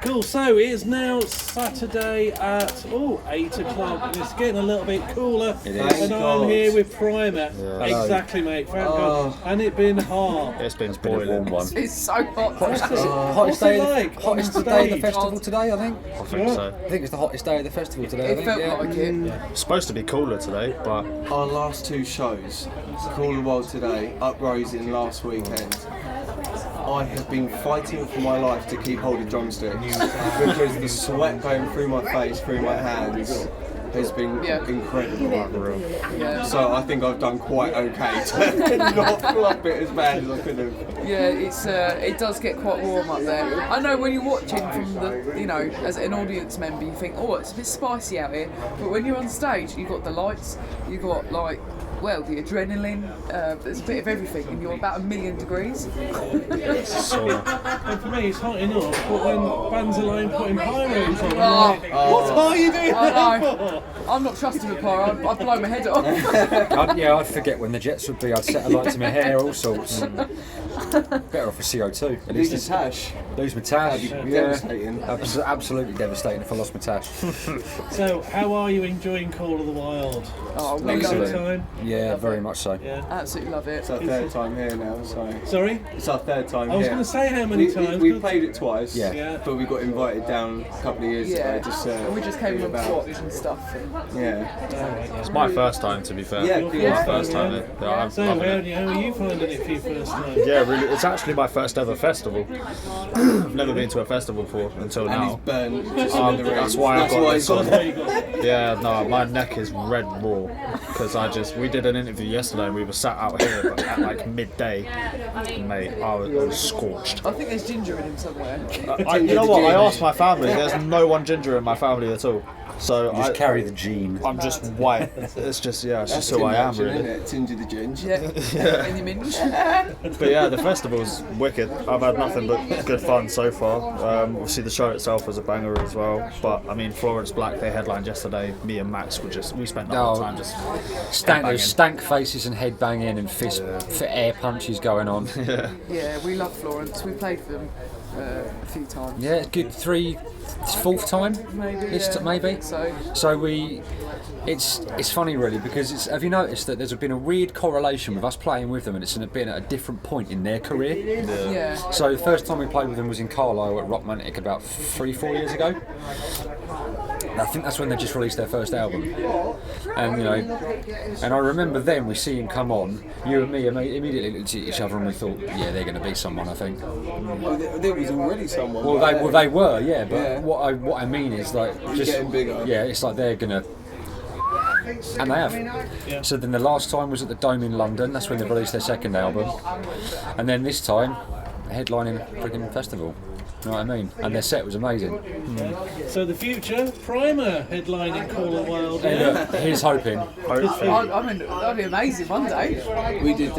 Cool, so it is now Saturday at 8 o'clock and it's getting a little bit cooler. It is. And I'm here with Pryma. Yeah. Exactly, mate. Thank God. And it's been hot. It's been a warm one. It's so hot. Hottest day of the festival today, I think. I think so. I think it's the hottest day of the festival today. It felt like it. It's supposed to be cooler today, but Our last two shows, Call the World today, Uprising last weekend, I have been fighting for my life to keep hold of drumsticks because the sweat going through my face, through my hands, has been incredible. Yeah. So I think I've done quite okay to not flop it as bad as I could have. Yeah, it does get quite warm up there. I know when you're watching from the, as an audience member, you think, oh, it's a bit spicy out here. But when you're on stage, you've got the lights, you've got the adrenaline, there's a bit of everything, and you're about 1,000,000 degrees. And for me, it's hot enough, but when bands alone putting pyros on, I'm like, what are you doing that for? I'm not trusting the pyro, I'd blow my head off. I'd forget when the jets would be. I'd set a light to my hair, all sorts. Better off for CO2. At least Lose your tash. lose my tash. Devastating. Absolutely devastating if I lost my tash. So, how are you enjoying Call of the Wild? Oh, we Excellent love it. time? Yeah, very much so. Yeah. Absolutely love it. It's our third time here now, so Sorry? it's our third time I was here. going to say how many times. We played it twice, Yeah. but we got invited down a couple of years Yeah, ago. Just and we just came on to about. watch and stuff. Yeah. it's my first time, to be fair. Yeah, My first time. I'm So, loving how it. are you finding it for your first time? Yeah, really. It's actually my first ever festival. I've never been to a festival before until And he's now. burnt just in the ring. That's why I've got this on. There you go. Yeah, no, my neck is red raw because we did an interview yesterday and we were sat out here at like midday. Mate, I was scorched. I think there's ginger in him somewhere. You know what? I asked my family. There's no one ginger in my family at all. So Just carry the gene. I'm just white. It's just who I am, really. Tinger the ginge. Yeah. Any minge. But yeah, the festival's wicked. I've had nothing but good fun so far. Obviously, the show itself was a banger as well. But I mean, Florence Black, they headlined yesterday. Me and Max we spent the whole time just There's stank faces and head banging and fist for air punches going on. Yeah, we love Florence. We played for them a few times. Yeah, it's good. Fourth time, Maybe. maybe. So it's funny really because have you noticed that there's been a weird correlation with us playing with them and it's been at a different point in their career. yeah. So the first time we played with them was in Carlisle at Rockmantic about 3-4 years ago. And I think that's when they just released their first album. And and I remember then we see him come on, you and me immediately looked at each other and we thought, yeah, they're going to be someone, I think. Well, there was already someone. Well, they were, yeah. But Yeah. what I mean is just getting bigger. Yeah, it's like they're gonna. And they have. Yeah. So then the last time was at the Dome in London. That's when they released their second album. And then this time, headlining a freaking festival. You know what I mean? And their set was amazing. So, the future, Pryma headlining Call of the Wild. Hey, look, here's hoping. I mean, that'd be amazing one day. We did,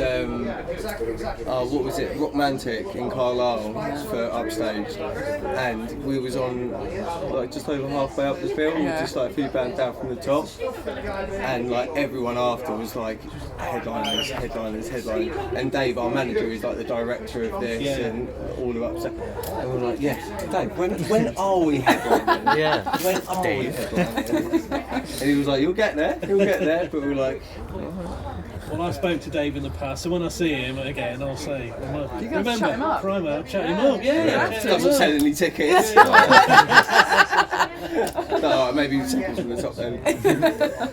what was it, Rockmantic in Carlisle for Upstage, and we was on just over halfway up the bill, Yeah. just a few bands down from the top, and everyone after was headliners, and Dave, our manager, is the director of this and all of Upstage, and we're like, yeah, Dave, when are we headlining? Yeah. When are we headlining? And he was like, you'll get there, but we were like, Well, I spoke to Dave in the past, so when I see him again, I'll say, You got to remember, chat him up. Pryma, chat him up. Yeah. doesn't sell any tickets. No, maybe seconds from the top then.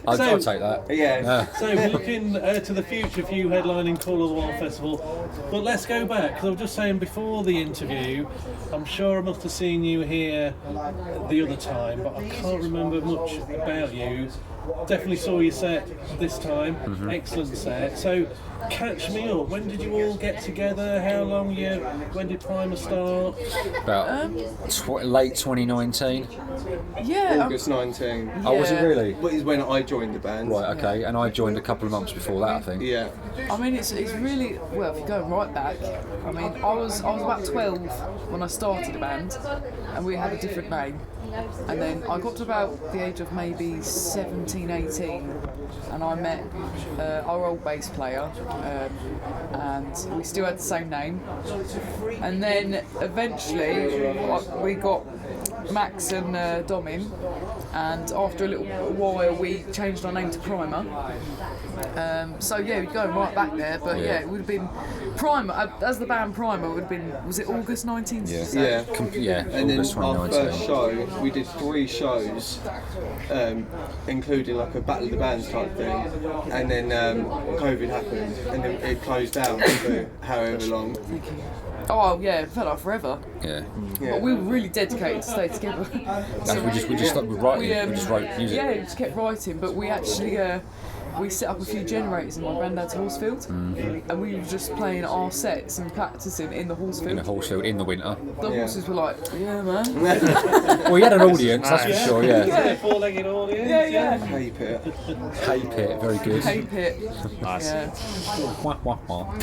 I'll take that. Yeah. So we're looking to the future for you headlining Call of the Wild Festival. But let's go back, because I was just saying before the interview, I'm sure I must have seen you here the other time, but I can't remember much about you. Definitely saw your set this time. Excellent set. So catch me up. When did you all get together? How long when did Pryma start? About late 2019. Yeah. August 19. Oh, was it really? What is when I joined the band. Right, okay. And I joined a couple of months before that, I think. Yeah. I mean, it's really, well, if you're going right back, I mean, I was about 12 when I started the band, and we had a different name. And then I got to about the age of maybe 17, 18, and I met our old bass player, and we still had the same name. And then eventually we got Max and Dom in, and after a little while we changed our name to Pryma. So yeah, we're going right back there, but yeah, it would have been Pryma, as the band Pryma, it would have been, was it August 19? Yeah. And then August our 2019. first show, we did 3 shows, including like a Battle of the Bands type thing, and then COVID happened, and then it closed down for however long. Oh yeah, it felt like forever. Yeah. But we were really dedicated to stay together. We just stuck with writing. We just wrote music. Yeah, we just kept writing, but we actually we set up a few generators in my granddad's horse field, and we were just playing our sets and practicing in the horse field. In a horse field in the winter. The horses were like, yeah, man. Well, we had an audience, that's for sure. Yeah. Four-legged audience. Yeah. Hay pit. Hay pit, very good. Hay pit. Nice. Yeah. Wah, wah, wah.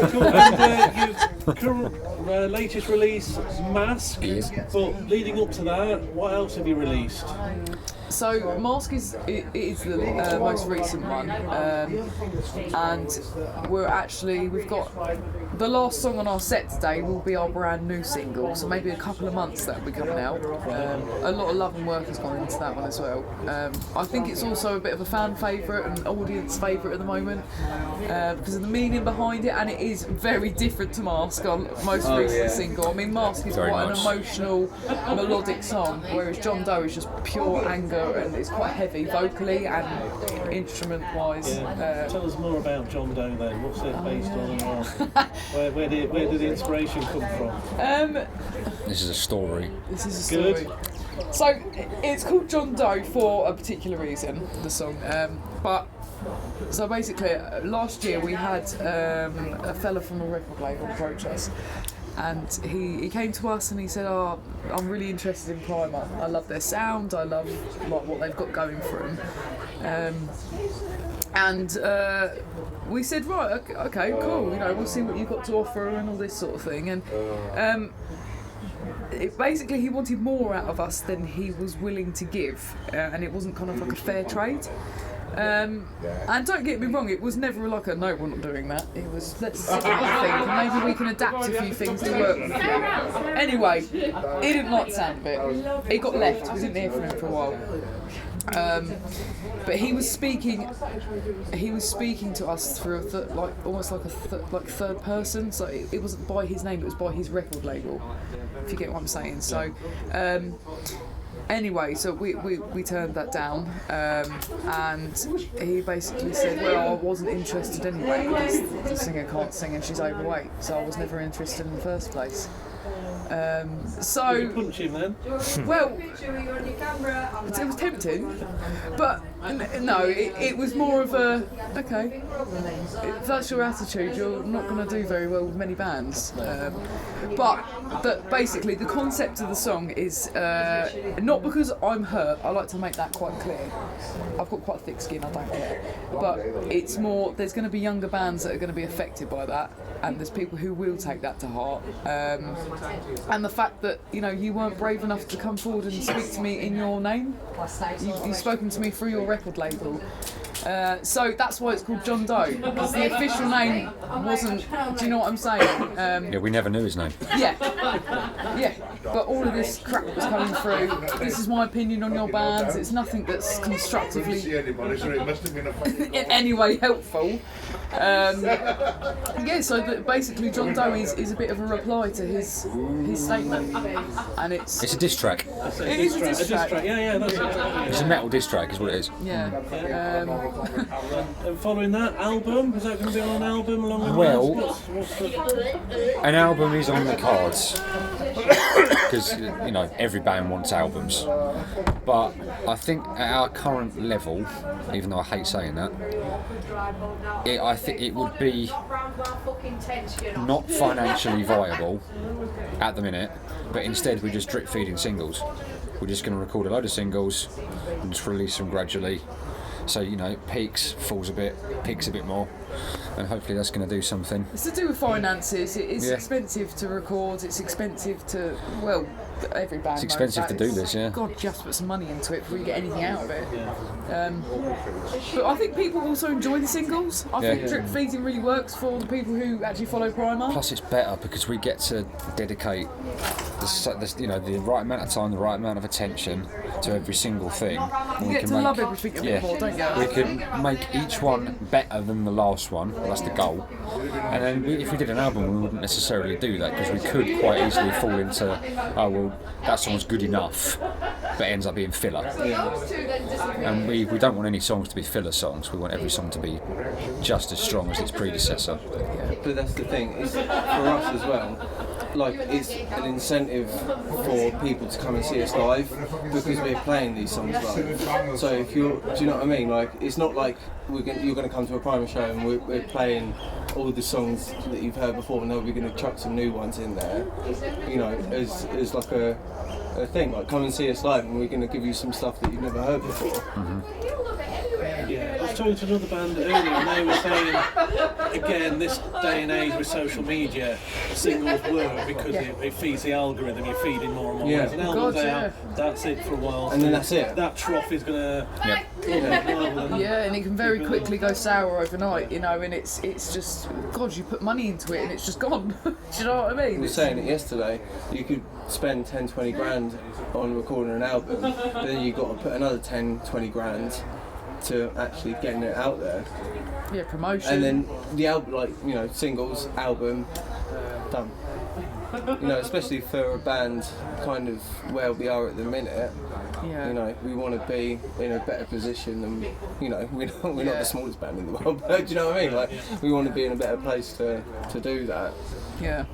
Cool. And your current latest release, Mask. Yes. But leading up to that, what else have you released? So Mask is the most recent one, and we've got the last song on our set today will be our brand new single, so maybe a couple of months that'll be coming out. A lot of love and work has gone into that one as well. I think it's also a bit of a fan favourite and audience favourite at the moment because of the meaning behind it, and it is very different to Mask, our most recent single. I mean, Mask is Very quite much. an emotional, melodic song, whereas John Doe is just pure anger, and it's quite heavy vocally and instrument-wise. Tell us more about John Doe then. What's it based on? Or where did the inspiration come from? This is a story. This is a story. Good. So it's called John Doe for a particular reason, the song. So basically, last year we had a fella from a record label approach us. And he came to us and he said, "Oh, I'm really interested in Pryma. I love their sound. I love what they've got going for them." We said, "Right, okay, cool. You know, we'll see what you've got to offer and all this sort of thing." And basically, he wanted more out of us than he was willing to give, and it wasn't kind of like a fair trade. And don't get me wrong, it was never like a no, we're not doing that. It was, let's see what you think, and maybe we can adapt a few things to work with you. Anyway, he didn't like the sound of it. He got left. We didn't hear from him for a while. But he was speaking to us through almost like a third person. So it wasn't by his name; it was by his record label. If you get what I'm saying. So. Anyway, so we turned that down, and he basically said, "Well, I wasn't interested anyway, because the singer can't sing and she's overweight, so I was never interested in the first place." So, Punch him then. well, it was tempting, but no, it was more of a, okay, if that's your attitude, you're not going to do very well with many bands. But basically, the concept of the song is not because I'm hurt. I like to make that quite clear. I've got quite thick skin. I don't care. But it's more. There's going to be younger bands that are going to be affected by that, and there's people who will take that to heart. And the fact that you weren't brave enough to come forward and speak to me in your name. You've spoken to me through your record label. So that's why it's called John Doe, because the official name wasn't. Do you know what I'm saying? Yeah, we never knew his name. Yeah. But all of this crap was coming through. This is my opinion on your bands. It's nothing that's constructively in any way helpful. So basically, John Doe is a bit of a reply to his statement, and it's a diss track. It is a diss track. Yeah, that's it. It's a metal diss track, is what it is. Yeah. And following that, album, is that going to be on an album along with Well, what's the... An album is on the cards because every band wants albums, but I think at our current level, even though I hate saying that, I think it would be not financially viable at the minute, but instead we're just drip feeding singles. We're just going to record a load of singles and just release them gradually. So peaks, falls a bit, peaks a bit more, and hopefully that's going to do something. It's to do with finances. It is expensive to record. It's expensive to every band. It's expensive to do this, yeah. God, just put some money into it before you get anything out of it. But I think people also enjoy the singles. I think drip feeding really works for the people who actually follow Pryma. Plus, it's better because we get to dedicate the right amount of time, the right amount of attention to every single thing. You get to love everything a bit more, don't you? We can make each one better than the last one. That's the goal. And then if we did an album, we wouldn't necessarily do that because we could quite easily fall into, oh well, that song's good enough, but it ends up being filler. And we don't want any songs to be filler songs. We want every song to be just as strong as its predecessor. But that's the thing, it's, for us as well, like it's an incentive for people to come and see us live because we're playing these songs live. So if you're, do you know what I mean? Like it's not like you're going to come to a Pryma show and we're playing all the songs that you've heard before, and then we're going to chuck some new ones in there. You know, as like a thing, like come and see us live, and we're going to give you some stuff that you've never heard before. Mm-hmm. Yeah, I was talking to another band earlier and they were saying, again, this day and age with social media, singles work because it feeds the algorithm, you're feeding more and more. Yeah. As an album's out, that's it for a while. And then that's it. That trough is going to... Yeah, and it can very quickly go sour overnight, you know, and it's just, God, you put money into it and it's just gone. Do you know what I mean? We were saying it yesterday, you could spend 10-20 grand on recording an album, but then you've got to put another 10-20 grand to actually getting it out there. Yeah, promotion. And then the album, like, you know, singles, album, done. You know, especially for a band kind of where we are at the minute, you know, we want to be in a better position than, you know, we're not the smallest band in the world, but do you know what I mean? Like, we want to be in a better place to do that. Yeah.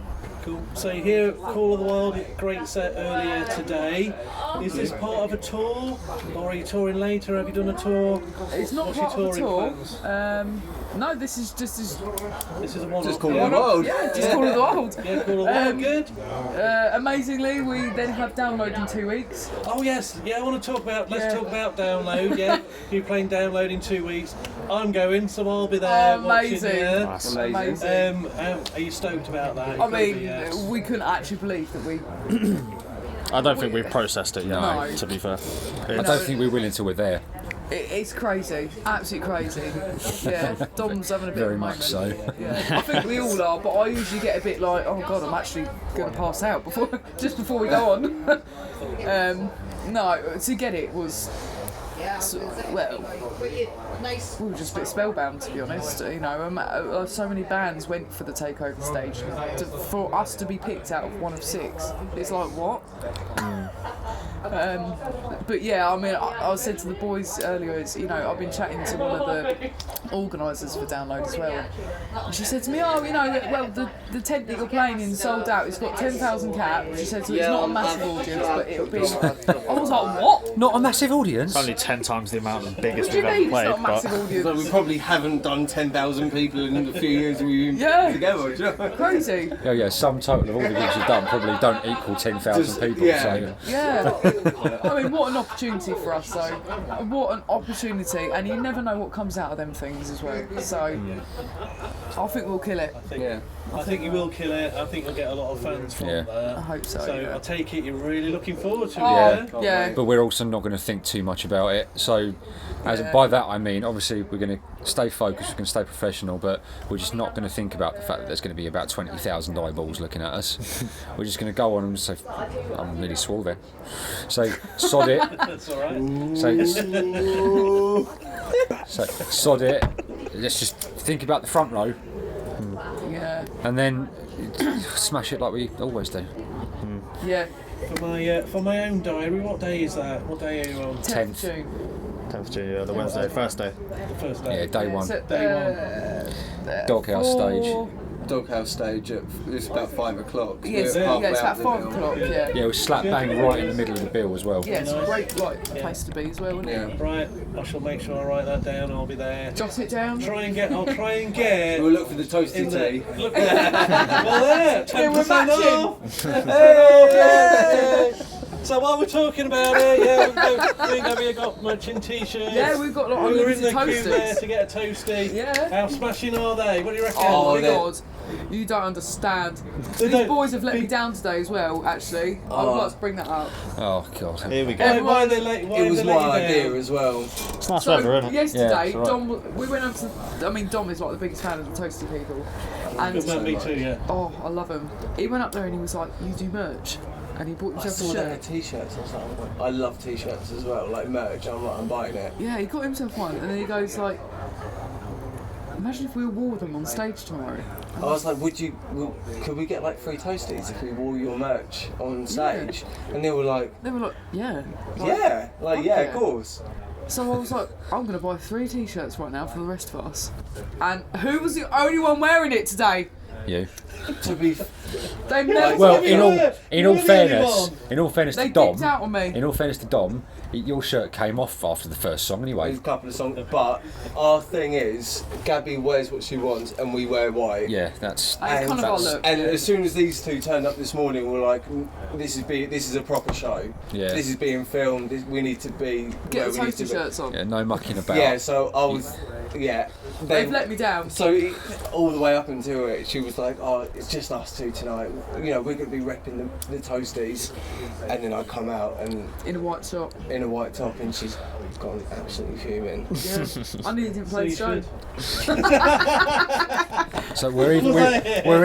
Cool. So you hear Call of the Wild, great set earlier today. Is this part of a tour, or are you touring later? Have you done a tour? It's not What's part your of a tour. touring No, this is just This is a one-off. Just Call of the Wild. Yeah, just Call of the Wild. Yeah, Call of the Wild, good. Amazingly, we then have download in 2 weeks. Oh yes, yeah, I want to talk about, let's talk about download, yeah. You're playing download in 2 weeks. I'm going, so I'll be there watching. Amazing. Yeah. Nice. Amazing. Are you stoked about that? I mean, we couldn't actually believe that we... I don't think we've processed it yet, No. to be fair. I don't think we will until we're there. It's crazy, absolutely crazy. Yeah, Dom's having a bit Very of a much moment. so. Yeah, I think we all are, but I usually get a bit like, oh God, I'm actually going to pass out just before we go on. No, to get it was, well, we were just a bit spellbound, to be honest. You know, so many bands went for the takeover stage for us to be picked out of one of 6. It's like, what? But yeah, I mean, I said to the boys earlier, you know, I've been chatting to one of the organisers for Download as well, and she said to me, oh, you know, well, the tent that you're playing in sold out, it's got 10,000 cap. She said, so it's not a massive audience, but it'll be... I was like, what? Not a massive audience? Only 10 times the amount of biggest What do we've you mean ever it's not played. a massive audience? So we probably haven't done 10,000 people in the few years we've been together, do you know? Crazy. Yeah, sum total of all the gigs you've done probably don't equal 10,000 people. yeah. So. Yeah. I mean, what an opportunity for us, though. What an opportunity, and you never know what comes out of them things as well. So, I think we'll kill it. I think you will kill it. I think you'll get a lot of fans from that. I hope so. So I take it you're really looking forward to Oh, it. yeah. But we're also not going to think too much about it. So, by that I mean, obviously we're going to stay focused, we're going to stay professional, but we're just not going to think about the fact that there's going to be about 20,000 eyeballs looking at us. We're just going to go on and say, I'm nearly swore then. So, sod it. That's all right. So, sod it. Let's just think about the front row. Yeah. And then smash it like we always do. Yeah. For my own diary, what day is that? What day are you on? 10th June. 10th June, the Wednesday, first day. The first day. Yeah, day one. So, Doghouse stage. Doghouse stage it's about 5 o'clock. Yes, We're halfway it's out about the 5 hill. o'clock, yeah. Yeah, we slap bang right in the middle of the bill as well. Yeah, it's a great place to be as well, isn't it? Right, I shall make sure I write that down. I'll be there. Jot it down. I'll try and get. We'll look for the toasty in the, tea. look at well there, 10% matching. off. Hey! So while we're talking about it, we got matching t-shirts. Yeah, we've got a lot of We were in limited the queue there toasters. to get a toasty. Yeah. How smashing are they? What do you reckon? Oh my they're- God. You don't understand. They These don't- boys have let me down today as well, actually. I would like to bring that up. Oh God. Here we go. Why are they late? Why It are was they my letting you idea down? as well. It's nice So, weather, isn't it? yesterday, Yeah, it's all right. Dom, we went up to. I mean, Dom is like the biggest fan of the Toasty people. And Good man, me too, yeah. oh, I love him. He went up there and he was like, "You do merch," and he bought I himself saw a they had shirt. t-shirts. I was like, I love t-shirts as well, like merch. I'm buying it. Yeah, he got himself one, and then he goes like, "Imagine if we wore them on stage tomorrow." I was like, could we get like free toasties if we wore your merch on stage? And they were like, They were like, "Yeah." yeah, like yeah, of yeah. course. So I was like, I'm going to buy 3 t-shirts right now for the rest of us. And who was the only one wearing it today? You. To be, They never. Well, in all- in in all all fairness, fairness- in all fairness They to Dom, dipped out on me. in all fairness to Dom, your shirt came off after the first song anyway. a couple of songs, but our thing is, Gabby wears what she wants and we wear white. Yeah, that's. That's kind of our look. And as soon as these two turned up this morning, we're like, this is a proper show. Yeah. This is being filmed. We need to be Get where the we need to Toasty be. shirts on. Yeah, no mucking about. Yeah. So I was, yeah. They've let me down. So all the way up until it, she was like, "Oh, it's just us two tonight. You know, we're going to be repping the toasties." And then I come out and In a white top. in a white top, and she's gone absolutely fuming. Yeah. I nearly didn't play the So you show. should. So we're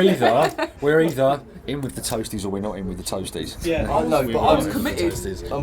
either in with the toasties or we're not in with the toasties. Yeah. I know, but I was I'm committed.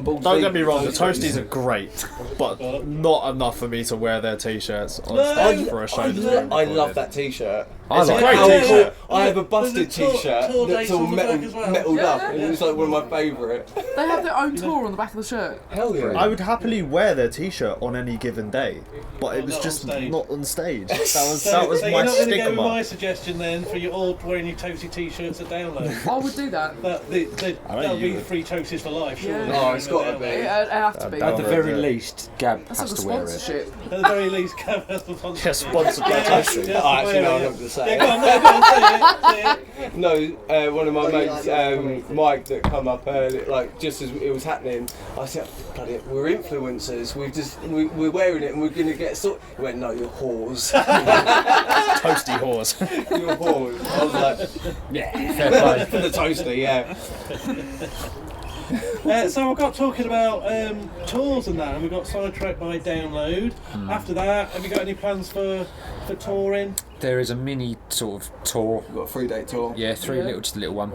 balls Don't deep get me in wrong, the toasties are great, but not enough for me to wear their t-shirts on stage for a show. that's being I recorded. love that t-shirt. I It's a like great How t-shirt. cool. I have a busted There's a tour t-shirt dates that's all on the back as well. metalled Yeah, up, yeah. and it's like one of my favourite. They have their own tour on the back of the shirt. Hell yeah! I would happily wear their t-shirt on any given day, but it was not on just stage. not on stage. That was So that was you're my not going to go with my stigma. suggestion then for you all wearing your Toasty t-shirts at download. I would do that. That'll be free Toasties for life, surely. Yeah. Oh, it's gotta be. It'd have to be. At the Oh, very yeah. least, Gab That's has like a to wear it. sponsorship. At the very least, Gav has the fun. Yeah, sponsored by Toasties. Yeah, Oh, actually, no, I'm yeah. not going to say Yeah, it. go on, no, go on, say it. No, one of my mates, Mike, that come up early, like just as it was happening, I said, "Bloody, it, we're influencers. We're wearing it, and we're gonna get sort." He went, "No, you're whores. Toasty whores. You're whores." I was like, "Yeah, Fair play. for the toaster, yeah." So we got talking about tours and that, and we got sidetracked by download. After that, have you got any plans for touring? There is a mini sort of tour. We've got a 3-day tour. Yeah, just a little one.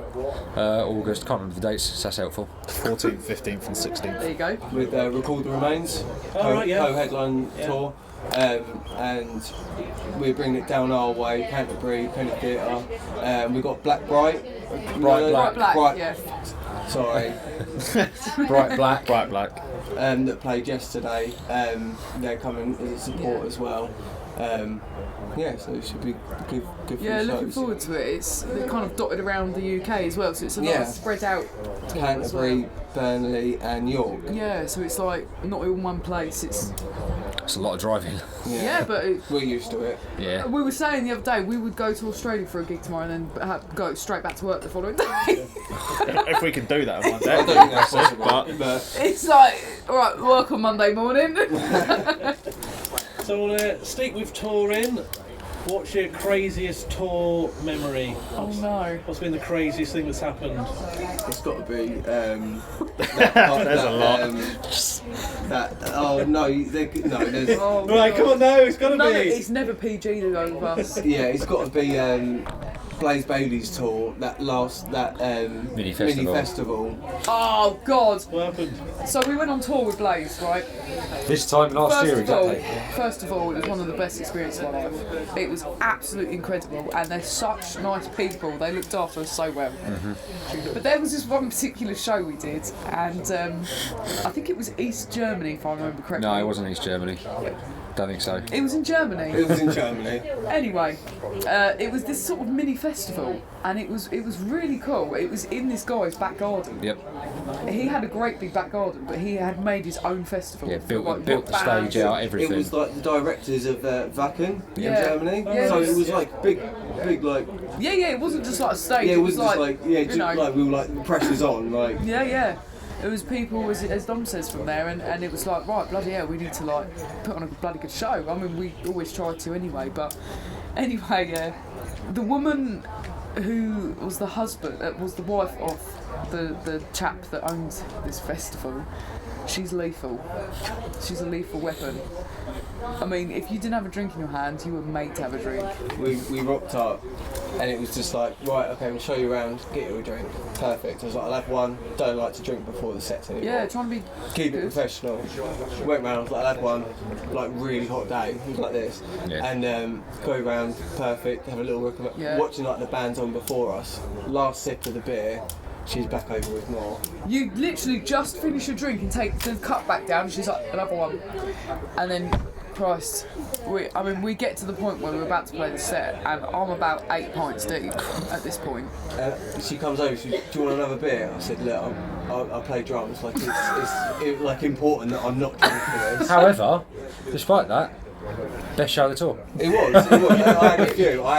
August, can't remember the dates, so that's helpful. 14th, 15th, and 16th. There you go. With Record the Remains, Oh, right, yeah. co-headline tour, and we're bringing it down our way, Canterbury, Penny Theatre. We've got Black Bright. Bright Black, Bright, yeah. Sorry. Bright black. Bright black. That played yesterday. They're coming as a support as well. Yeah, so it should be good few Yeah, looking shows. forward to it. They're kind of dotted around the UK as well, so it's a Yeah. nice spread out tour as well. Canterbury, Burnley and York. Yeah, so it's like not in one place. It's It's a lot of driving. yeah, but We're used to it. Yeah. we were saying the other day we would go to Australia for a gig tomorrow and then go straight back to work the following day. If we can do that in one day. I don't think that's possible. But It's like, all right, work on Monday morning. So we'll stick with touring. What's your craziest tour memory? Oh no. What's been the craziest thing that's happened? It's got to be. There's a lot. There's. Oh, Right, God. come on, no, it's got to No, be. it's never PG to go with us. Yeah, it's got to be Blaze Bailey's tour. That Mini festival. festival. Oh God. What happened? So we went on tour with Blaze, right? This time last year, exactly. First of all, it was one of the best experiences of my life. It was absolutely incredible, and they're such nice people. They looked after us so well. But there was this one particular show we did, and I think it was East Germany, if I remember correctly. No, it wasn't East Germany. Don't think so. It was in Germany. It was in Germany. Anyway, it was this sort of mini festival, and it was really cool. It was in this guy's back garden. Yep. He had a great big back garden, but he had made his own festival. Yeah, for, like, built the rock bands. stage out, It everything. was like the directors of Wacken in Yeah. Germany. Yeah, So it was- it was like big like. Yeah, it wasn't just like a stage. Yeah, it was just like like you know, like we were like the pressure's on like. Yeah. It was people, as Dom says, from there, and it was like, right, bloody hell, we need to like put on a bloody good show. I mean, we always try to anyway, but anyway, the woman who was the wife of the chap that owns this festival, she's lethal. She's a lethal weapon. I mean, if you didn't have a drink in your hand, you were made to have a drink. We rocked up and it was just like, right, okay, we'll show you around, get you a drink. Perfect. I was like, I'll have one, don't like to drink before the sets anymore. Yeah, trying to be Keep good. it professional. Went round, I was like, I'll have one, like really hot day, it was like this. Yeah. And go round, perfect, have a little look at Yeah. watching like the bands on before us. Last sip of the beer, she's back over with more. You literally just finish your drink and take the cup back down, and she's like, another one. And then, Christ, we get to the point where we're about to play the set, and I'm about 8 pints deep at this point. She comes over, she says, do you want another beer? I said, look, I play drums, like it's like important that I'm not drunk for this. However, despite that, best show of the tour. It was. I had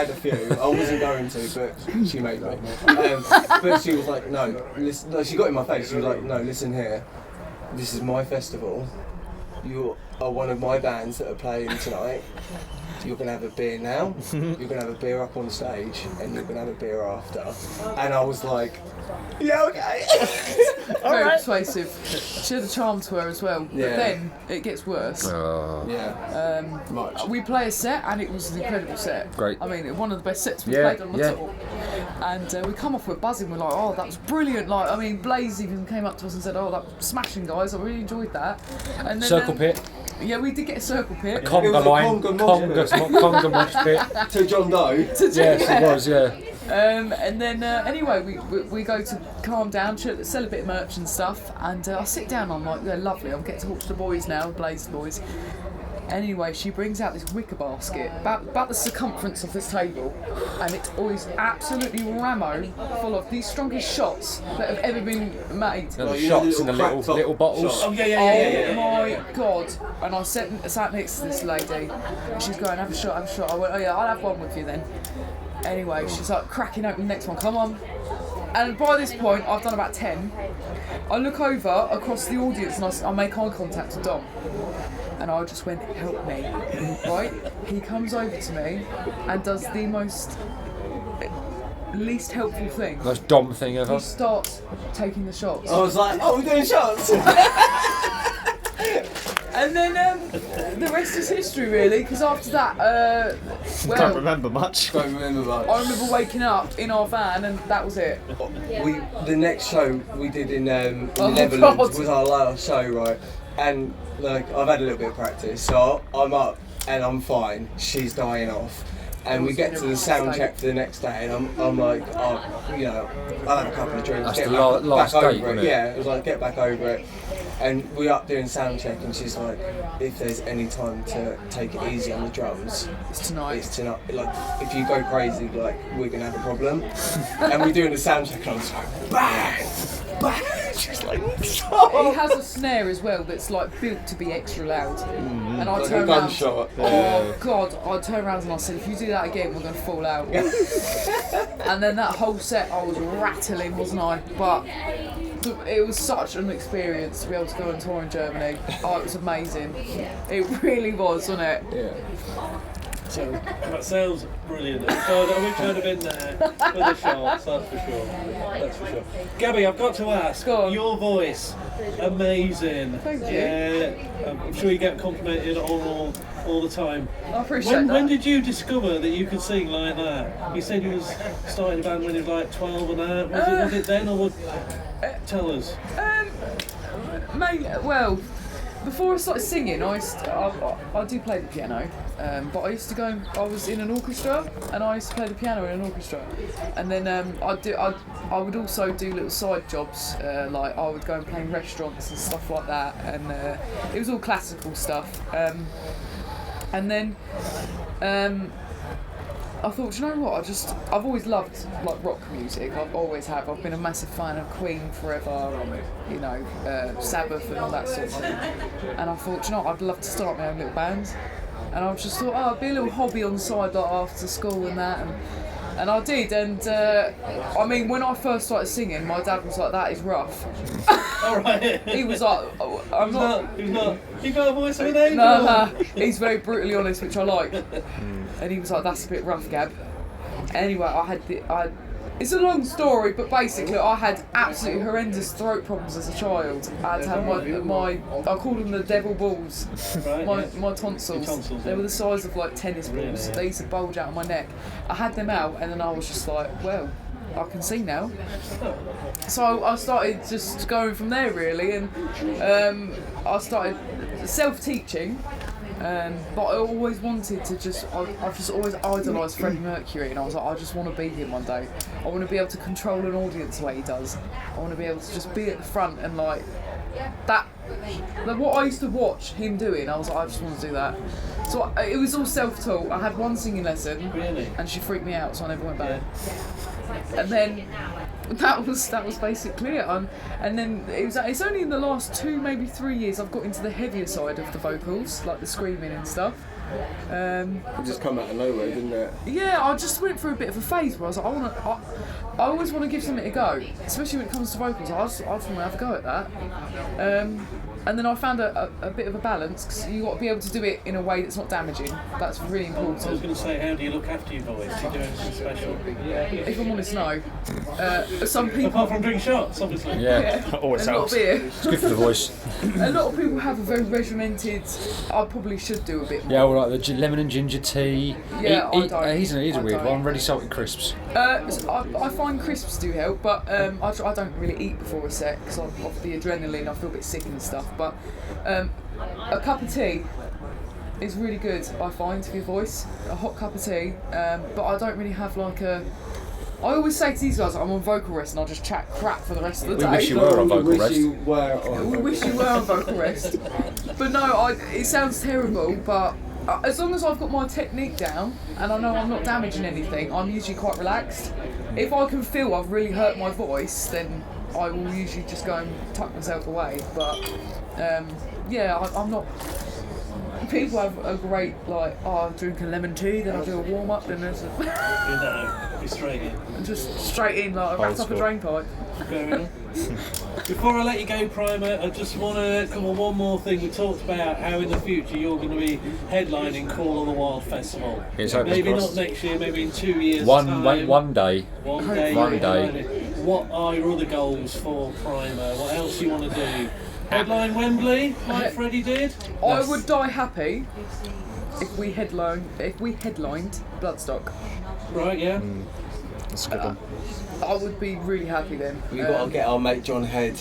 a few. I wasn't going to, but she made me. But she was like, no, listen. No, she got in my face. She was like, no, listen here. This is my festival. You are one of my bands that are playing tonight. You're going to have a beer now, you're going to have a beer up on stage, and you're going to have a beer after. And I was like, yeah, okay. Very persuasive. She had a charm to her as well. But Yeah. then it gets worse. Yeah. Much. We play a set, and it was an incredible set. Great. I mean, one of the best sets we've Yeah, played on the yeah. tour. And we come off with buzzing. We're like, oh, that was brilliant. Like, I mean, Blaze even came up to us and said, oh, that was smashing, guys. I really enjoyed that. And then, Circle pit, Yeah, we did get a circle pit. conga was a line, conga mosh pit. To John Doe. Yes, it was. Yeah. And then anyway, we go to calm down, sell a bit of merch and stuff, and I sit down. I'm like, they're lovely. I'm getting to talk to the boys now, Blaze boys. Anyway, she brings out this wicker basket about the circumference of this table, and it's always absolutely ramo full of the strongest shots that have ever been made. And the you know, shots in the cracked top little bottles. shots. Oh yeah. Oh my god! And I sat next to this lady, and she's going, have a shot. I went, oh yeah, I'll have one with you then. Anyway, she's like cracking open the next one, come on. And by this point, I've done about 10. I look over across the audience and I make eye contact with Dom. And I just went, help me. Right? He comes over to me and does the most least helpful thing. Most Dom thing ever. He starts taking the shots. I was like, oh, we're doing shots. And then the rest is history, really, because after that, Can't remember much. Don't remember much. I remember waking up in our van and that was it. The next show we did in the Oh, Netherlands God. was our last show, right? And like I've had a little bit of practice, so I'm up and I'm fine. She's dying off, and we get to the sound check for the next day, and I'm like, oh, you know, I'll have a couple of drinks. That's get the back, last back date, over wasn't it. it? Yeah, it was like get back over it. And we up doing sound check, and she's like, if there's any time to take it easy on the drums, It's tonight. it's tonight. Like, if you go crazy, like, we're gonna have a problem. And we're doing the sound check, and I was like, bang, bang. She's like, He has a snare as well that's like built to be extra loud. And I like a turn around. gunshot. Oh god! I turned around and I said, if you do that again, we're going to fall out. And then that whole set, I was rattling, wasn't I? But it was such an experience to be able to go on tour in Germany. Oh, it was amazing. It really was, wasn't it? Yeah. So that sounds brilliant. So I wish I'd have been there for the shots, that's for sure. That's for sure. Gabby, I've got to ask, Go on. your voice, amazing. Thank you. Yeah, I'm sure you get complimented all the time. I appreciate that. When did you discover that you could sing like that? You said you was starting a band when you was like 12 and that. Was it then, or what? Tell us. Mate, well, before I started singing, I do play the piano, but I used to go. I was in an orchestra, and I used to play the piano in an orchestra. And then I would also do little side jobs, like I would go and play in restaurants and stuff like that. And it was all classical stuff. And then I thought, you know what? I've always loved like rock music. I've always have. I've been a massive fan of Queen forever, you know, Sabbath and all that sort of thing. And I thought, you know what? I'd love to start my own little band. And I just thought, it'd be a little hobby on the side, like after school and that. And I did. And I mean, when I first started singing, my dad was like, "That is rough." All right. He was like, oh, "I'm not." He's not. You got a voice of an angel. No, he's very brutally honest, which I like. And he was like, "That's a bit rough, Gab." Anyway, it's a long story, but basically I had absolutely horrendous throat problems as a child. I had to have I called them the devil balls, my tonsils. Tonsils, They were the size of like tennis balls. Yeah. They used to bulge out of my neck. I had them out, and then I was just like, well, I can see now. So I started just going from there really, and I started self-teaching. But I always wanted to I've just always idolised Freddie Mercury, and I was like, I just want to be him one day. I want to be able to control an audience the way he does. I want to be able to just be at the front and like what I used to watch him doing, I was like, I just want to do that. So it was all self-taught. I had one singing lesson, Really? and she freaked me out, so I never went back. And then that was basically it. And then it's only in the last 2, maybe 3 years I've got into the heavier side of the vocals, like the screaming and stuff. It just come out of nowhere, didn't it? Yeah, I just went through a bit of a phase where I was like, I always want to give something a go, especially when it comes to vocals. I just want to have a go at that. And then I found a bit of a balance, because you've got to be able to do it in a way that's not damaging. That's really important. I was going to say, how do you look after your voice? Do you do anything special? If I'm honest, no. Some people... Apart from drink shots, obviously. Yeah. Always a lot of helps. beer. It's good for the voice. A lot of people have a very regimented. I probably should do a bit more. Yeah, well, like the lemon and ginger tea. Yeah, I don't. He's a I weird don't. one. Really salted crisps. I find crisps do help, but I don't really eat before a set because of the adrenaline. I feel a bit sick and stuff. But a cup of tea is really good, I find, for your voice. A hot cup of tea, but I don't really have like a. I always say to these guys, I'm on vocal rest and I'll just chat crap for the rest of the We day. wish you were on vocal We wish rest. you were on We wish you were on vocal rest. But no, it sounds terrible, but as long as I've got my technique down and I know I'm not damaging anything, I'm usually quite relaxed. If I can feel I've really hurt my voice, then I will usually just go and tuck myself away. But I'm not. People have a great, like, I drink a lemon tea, then I do a warm up, then there's Be straight in. and just straight in, like, I wrapped up a school. drain pipe. Fair enough. Before I let you go, Pryma, I just want to come on one more thing. We talked about how in the future you're going to be headlining Call of the Wild Festival. Yes, hope Maybe crossed. not next year, maybe in 2 years' One time. day. One day. One you're day. headlining. What are your other goals for Pryma? What else do you want to do? Headline Wembley, like Freddie did? I would die happy if we headlined Bloodstock. Right, yeah. That's a good one. I would be really happy then. We've got to get our mate John Head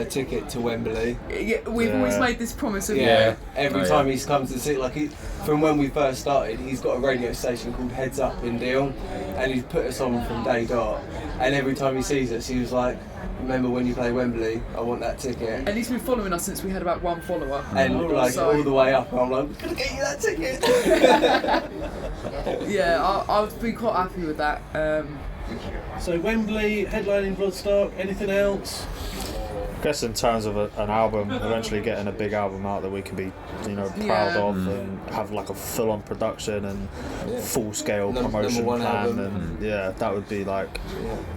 ticket to Wembley. Yeah, we've always Yeah. made this promise of Yeah. Every Oh, time yeah. he's come to see, from when we first started, he's got a radio station called Heads Up in Deal, and he's put us on from day dot. And every time he sees us, he was like, "Remember when you play Wembley? I want that ticket." And he's been following us since we had about 1 follower. And So- all the way up, I'm like, "I'm gonna get you that ticket." Yeah, I'd be quite happy with that. So Wembley, headlining Bloodstock, anything else? I guess in terms of an album, eventually getting a big album out that we can be, proud Yeah. of and have like a full-on production and full-scale Number promotion one plan, album. and that would be like,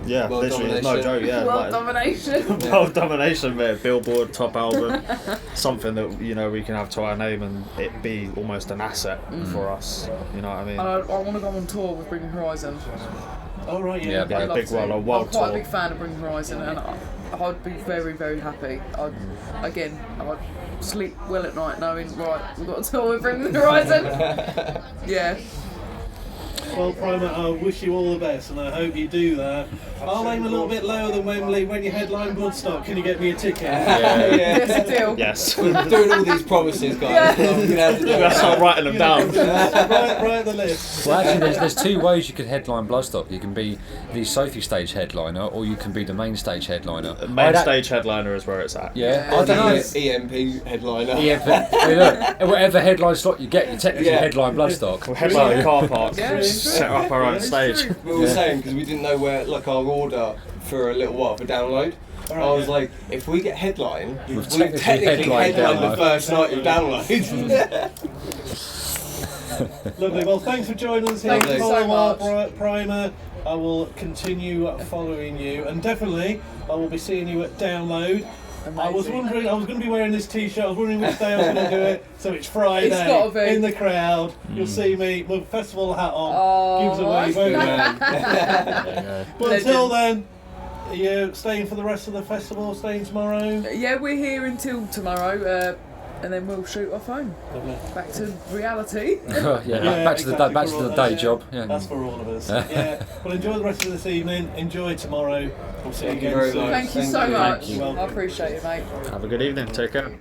World literally, there's no domination. joke, World like, domination. world domination, mate. Billboard top album, something that we can have to our name and it be almost an asset for us. You know what I mean? I want to go on tour with Bring Horizon. Oh, right, Yeah, Yeah, I'd love big to. world, a I'm world quite a tour. big fan of Bring Horizon, and I'd be very, very happy. I'd sleep well at night knowing, right, we've got a tour with Bring Horizon. Yeah. Well, Pryma, I wish you all the best, and I hope you do that. I'll aim a little bit lower than Wembley. When you headline Bloodstock, can you get me a ticket? Yes, a deal. Yes. We're doing all these promises, guys. Yeah. I'm gonna have to do Let's it. start writing them down. right the list. Well, actually, there's 2 ways you could headline Bloodstock. You can be the Sophie stage headliner, or you can be the main stage headliner. Main stage headliner is where it's at. Yeah, I don't know. EMP headliner. Yeah, but look, whatever headline slot you get, you technically Yeah. headline Bloodstock. We'll headline the car park, Yeah, it's set up our own stage. We were saying, because we didn't know where, our order for a little while for download. I was like, if we get headline, we've technically headlined headlined download. the first night of download. Lovely. Well, thanks for joining us here Thank at you Call so of the Wild much. Pryma. I will continue following you, and definitely I will be seeing you at Download. I was Amazing. wondering, I was going to be wearing this t-shirt, I was wondering which day I was going to do it, so it's Friday, It's gotta be. in the crowd, you'll see me with festival hat on, Oh. gives away, won't Yeah. But until then, are you staying for the rest of the festival, staying tomorrow? Yeah, we're here until tomorrow, and then we'll shoot off home. Lovely. Back to reality. Back to the exactly, back for to all the of day us, job. Yeah. Yeah. That's for all of us. Yeah. Well, enjoy the rest of this evening, enjoy tomorrow, we'll see you Thank you again very soon. much. Thank you so Thank you. much. You're welcome. I appreciate it, mate. Have a good evening. Take care.